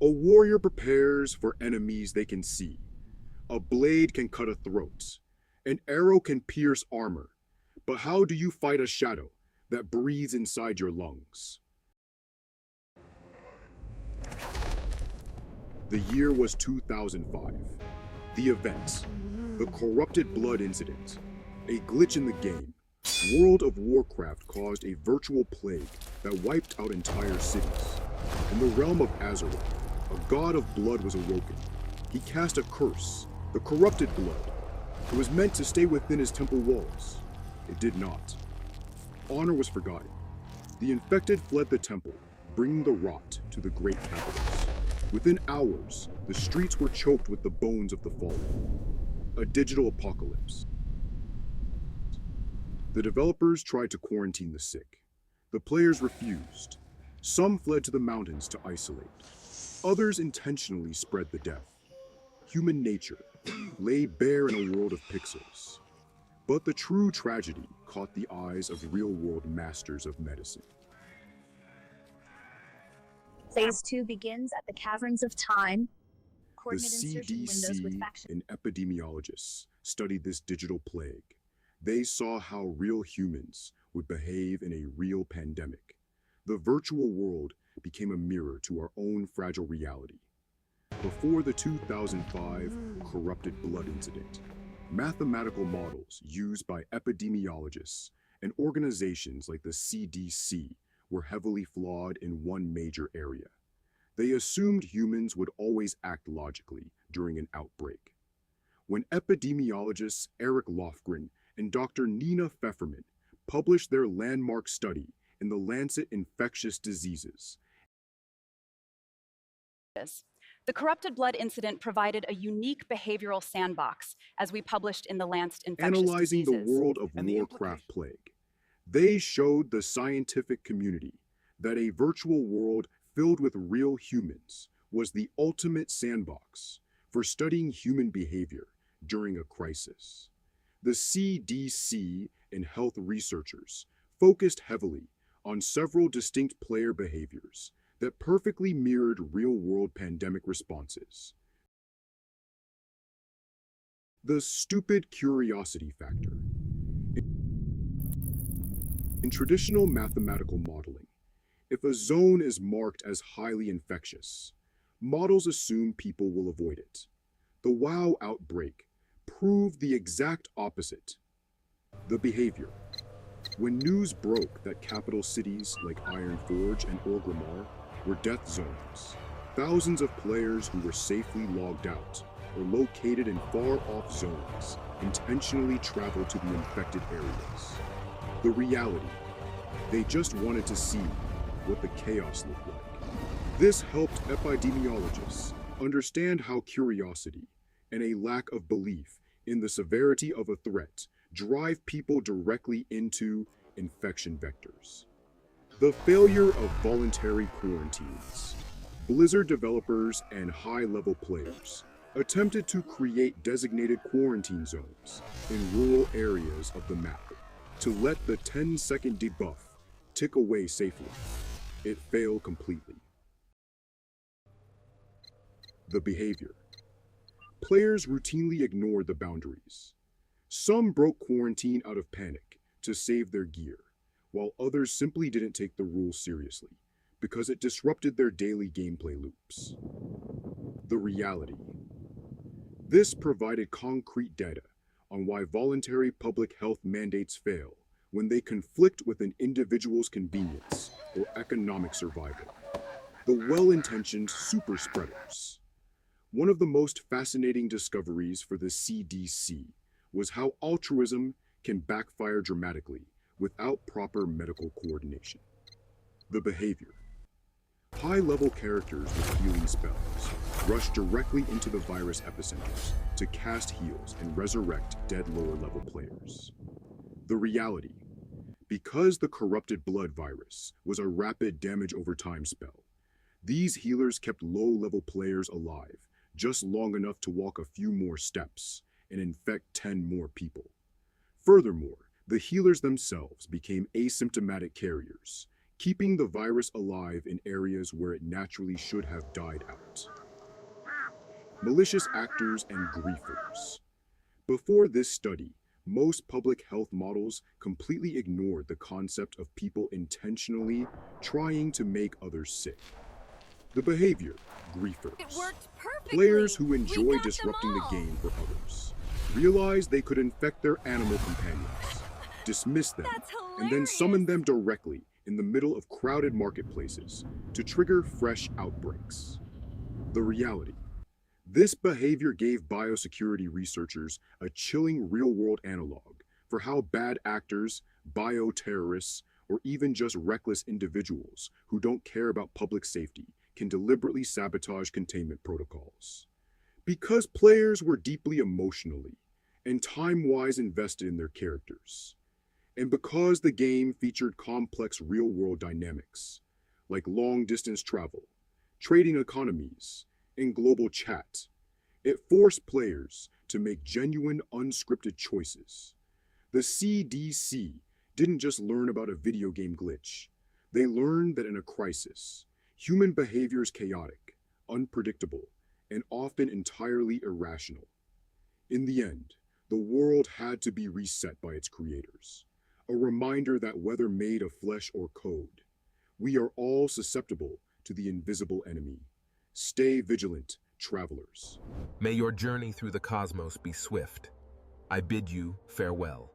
A warrior prepares for enemies they can see. A blade can cut a throat. An arrow can pierce armor. But how do you fight a shadow that breathes inside your lungs? The year was 2005. The event, the corrupted blood incident, a glitch in the game. World of Warcraft caused a virtual plague that wiped out entire cities. In the realm of Azeroth, a god of blood was awoken. He cast a curse, the corrupted blood. It was meant to stay within his temple walls. It did not. Honor was forgotten. The infected fled the temple, bringing the rot to the great capitals. Within hours, the streets were choked with the bones of the fallen. A digital apocalypse. The developers tried to quarantine the sick. The players refused. Some fled to the mountains to isolate. Others intentionally spread the death. Human nature lay bare in a world of pixels. But the true tragedy caught the eyes of real-world masters of medicine. Phase 2 begins at the Caverns of Time. The Coordinate insertion windows with CDC faction. and epidemiologists studied this digital plague. They saw how real humans would behave in a real pandemic. The virtual world became a mirror to our own fragile reality. Before the 2005 corrupted blood incident, mathematical models used by epidemiologists and organizations like the CDC were heavily flawed in one major area. They assumed humans would always act logically during an outbreak. When epidemiologists Eric Lofgren and Dr. Nina Pfefferman published their landmark study in the Lancet Infectious Diseases. The corrupted blood incident provided a unique behavioral sandbox, as we published in the Lancet Infectious Analyzing Diseases. the World of Warcraft plague, they showed the scientific community that a virtual world filled with real humans was the ultimate sandbox for studying human behavior during a crisis. The CDC and health researchers focused heavily on several distinct player behaviors that perfectly mirrored real-world pandemic responses. The stupid curiosity factor. In traditional mathematical modeling, if a zone is marked as highly infectious, models assume people will avoid it. The WoW outbreak proved the exact opposite. The behavior. When news broke that capital cities like Ironforge and Orgrimmar were death zones, thousands of players who were safely logged out or located in far-off zones intentionally traveled to the infected areas. The reality. They just wanted to see what the chaos looked like. This helped epidemiologists understand how curiosity and a lack of belief in the severity of a threat drive people directly into infection vectors. The failure of voluntary quarantines. Blizzard developers and high-level players attempted to create designated quarantine zones in rural areas of the map to let the 10-second debuff tick away safely. It failed completely. The behavior. Players routinely ignored the boundaries. Some broke quarantine out of panic to save their gear, while others simply didn't take the rules seriously because it disrupted their daily gameplay loops. The reality. This provided concrete data on why voluntary public health mandates fail when they conflict with an individual's convenience or economic survival. The well-intentioned super spreaders. One of the most fascinating discoveries for the CDC was how altruism can backfire dramatically without proper medical coordination. The behavior. High-level characters with healing spells rush directly into the virus epicenters to cast heals and resurrect dead lower-level players. The reality. Because the corrupted blood virus was a rapid damage over time spell, these healers kept low-level players alive just long enough to walk a few more steps and infect 10 more people. Furthermore, the healers themselves became asymptomatic carriers, keeping the virus alive in areas where it naturally should have died out. Malicious actors and griefers. Before this study, most public health models completely ignored the concept of people intentionally trying to make others sick. The behavior, griefers. It worked perfectly. Players who We enjoy got them disrupting the all. game for others realized they could infect their animal companions, dismiss them, That's and then summon hilarious. them directly in the middle of crowded marketplaces to trigger fresh outbreaks. The reality. This behavior gave biosecurity researchers a chilling real-world analog for how bad actors, bioterrorists, or even just reckless individuals who don't care about public safety can deliberately sabotage containment protocols. Because players were deeply emotionally and time-wise invested in their characters, and because the game featured complex real-world dynamics, like long-distance travel, trading economies, and global chat, it forced players to make genuine, unscripted choices. The CDC didn't just learn about a video game glitch. They learned that in a crisis, human behavior is chaotic, unpredictable, and often entirely irrational. In the end, the world had to be reset by its creators, a reminder that whether made of flesh or code, we are all susceptible to the invisible enemy. Stay vigilant, travelers. May your journey through the cosmos be swift. I bid you farewell.